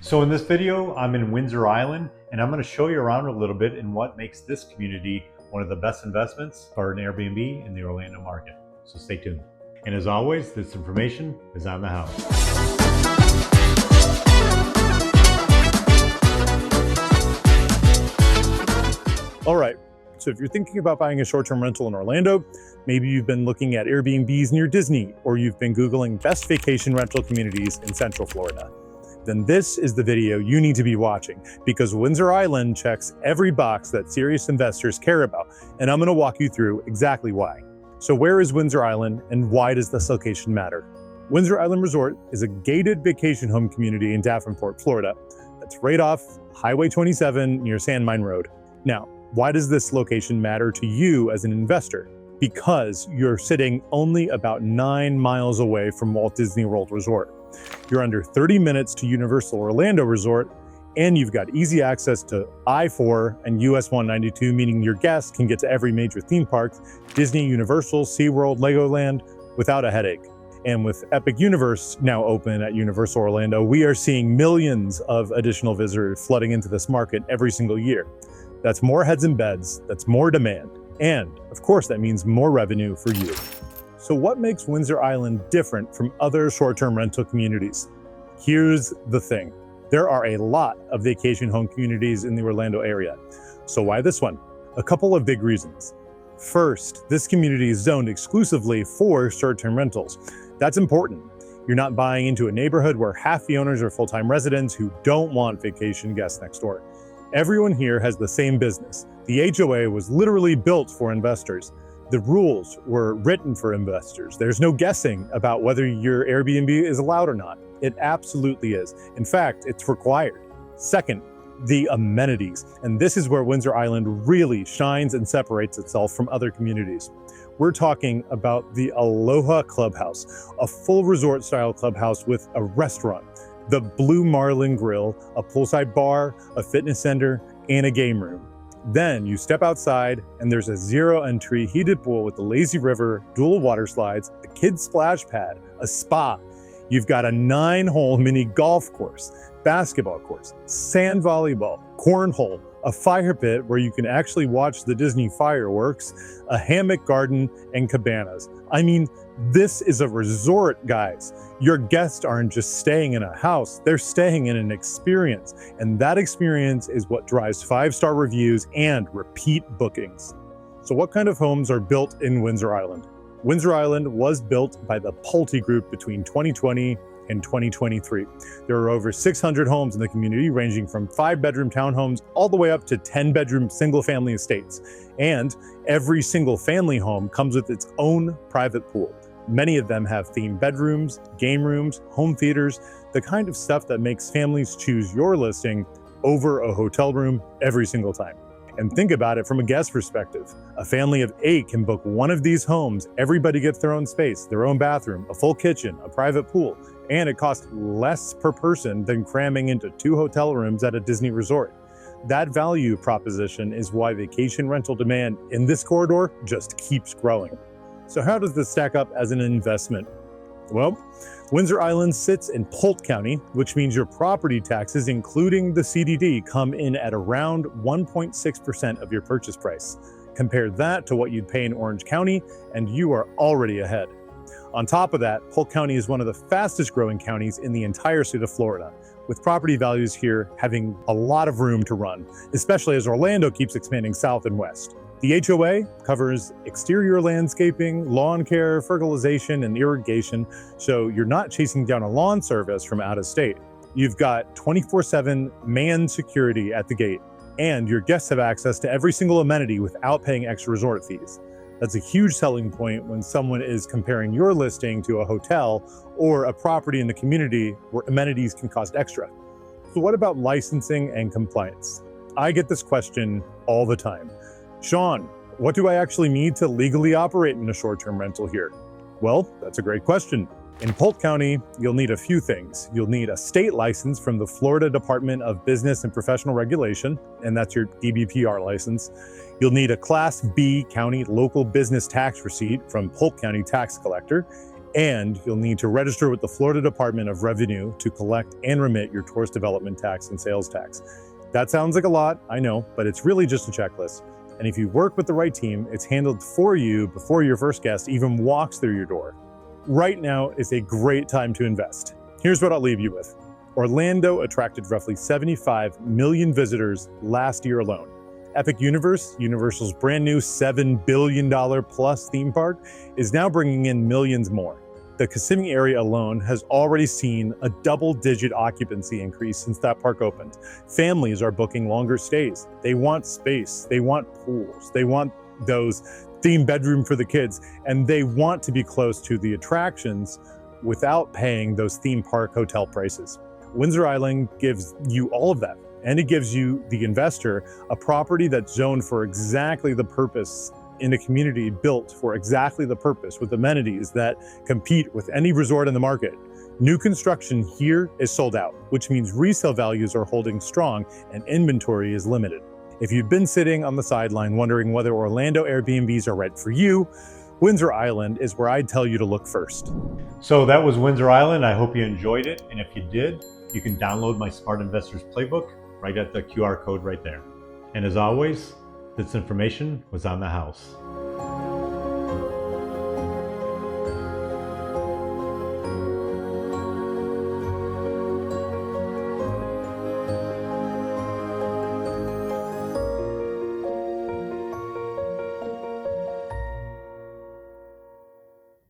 So in this video, I'm in Windsor Island, and I'm going to show you around a little bit and what makes this community one of the best investments for an Airbnb in the Orlando market. So stay tuned. And as always, this information is on the house. All right, so if you're thinking about buying a short-term rental in Orlando, maybe you've been looking at Airbnbs near Disney, or you've been Googling best vacation rental communities in Central Florida, then this is the video you need to be watching, because Windsor Island checks every box that serious investors care about, and I'm going to walk you through exactly why. So where is Windsor Island, and why does this location matter? Windsor Island Resort is a gated vacation home community in Davenport, Florida. That's right off Highway 27 near Sand Mine Road. Now, why does this location matter to you as an investor? Because you're sitting only about 9 miles away from Walt Disney World Resort. You're under 30 minutes to Universal Orlando Resort, and you've got easy access to I-4 and US 192, meaning your guests can get to every major theme park, Disney, Universal, SeaWorld, Legoland, without a headache. And with Epic Universe now open at Universal Orlando, we are seeing millions of additional visitors flooding into this market every single year. That's more heads and beds, that's more demand, and of course that means more revenue for you. So what makes Windsor Island different from other short-term rental communities? Here's the thing. There are a lot of vacation home communities in the Orlando area. So why this one? A couple of big reasons. First, this community is zoned exclusively for short-term rentals. That's important. You're not buying into a neighborhood where half the owners are full-time residents who don't want vacation guests next door. Everyone here has the same business. The HOA was literally built for investors. The rules were written for investors. There's no guessing about whether your Airbnb is allowed or not. It absolutely is. In fact, it's required. Second, the amenities. And this is where Windsor Island really shines and separates itself from other communities. We're talking about the Aloha Clubhouse, a full resort style clubhouse with a restaurant, the Blue Marlin Grill, a poolside bar, a fitness center, and a game room. Then you step outside and there's a zero entry heated pool with the lazy river, dual water slides, a kid's splash pad, a spa. You've got a 9-hole mini golf course, basketball course, sand volleyball, cornhole, a fire pit where you can actually watch the Disney fireworks, a hammock garden, and cabanas. I mean, this is a resort, guys. Your guests aren't just staying in a house, they're staying in an experience. And that experience is what drives 5-star reviews and repeat bookings. So what kind of homes are built in Windsor Island? Windsor Island was built by the Pulte Group between 2020 and 2023. There are over 600 homes in the community, ranging from 5-bedroom townhomes all the way up to 10-bedroom single-family estates. And every single-family home comes with its own private pool. Many of them have themed bedrooms, game rooms, home theaters, the kind of stuff that makes families choose your listing over a hotel room every single time. And think about it from a guest perspective. A family of 8 can book one of these homes. Everybody gets their own space, their own bathroom, a full kitchen, a private pool, and it costs less per person than cramming into 2 hotel rooms at a Disney resort. That value proposition is why vacation rental demand in this corridor just keeps growing. So how does this stack up as an investment? Well, Windsor Island sits in Polk County, which means your property taxes, including the CDD, come in at around 1.6% of your purchase price. Compare that to what you'd pay in Orange County, and you are already ahead. On top of that, Polk County is one of the fastest growing counties in the entire state of Florida, with property values here having a lot of room to run, especially as Orlando keeps expanding south and west. The HOA covers exterior landscaping, lawn care, fertilization, and irrigation, so you're not chasing down a lawn service from out of state. You've got 24/7 manned security at the gate, and your guests have access to every single amenity without paying extra resort fees. That's a huge selling point when someone is comparing your listing to a hotel or a property in the community where amenities can cost extra. So what about licensing and compliance? I get this question all the time. Sean, what do I actually need to legally operate in a short-term rental here? Well, that's a great question. In Polk County, you'll need a few things. You'll need a state license from the Florida Department of Business and Professional Regulation, and that's your DBPR license. You'll need a Class B county local business tax receipt from Polk County Tax Collector, And you'll need to register with the Florida Department of Revenue to collect and remit your tourist development tax and sales tax. That sounds like a lot, I know, but it's really just a checklist. And if you work with the right team, it's handled for you before your first guest even walks through your door. Right now is a great time to invest. Here's what I'll leave you with. Orlando attracted roughly 75 million visitors last year alone. Epic Universe, Universal's brand new $7 billion plus theme park, is now bringing in millions more. The Kissimmee area alone has already seen a double-digit occupancy increase since that park opened. Families are booking longer stays. They want space, they want pools, they want those themed bedroom for the kids, and they want to be close to the attractions without paying those theme park hotel prices. Windsor Island gives you all of that. And it gives you, the investor, a property that's zoned for exactly the purpose in a community built for exactly the purpose, with amenities that compete with any resort in the market. New construction here is sold out, which means resale values are holding strong and inventory is limited. If you've been sitting on the sideline wondering whether Orlando Airbnbs are right for you, Windsor Island is where I'd tell you to look first. So that was Windsor Island. I hope you enjoyed it. And if you did, you can download my Smart Investors Playbook right at the QR code right there. And as always, this information was on the house.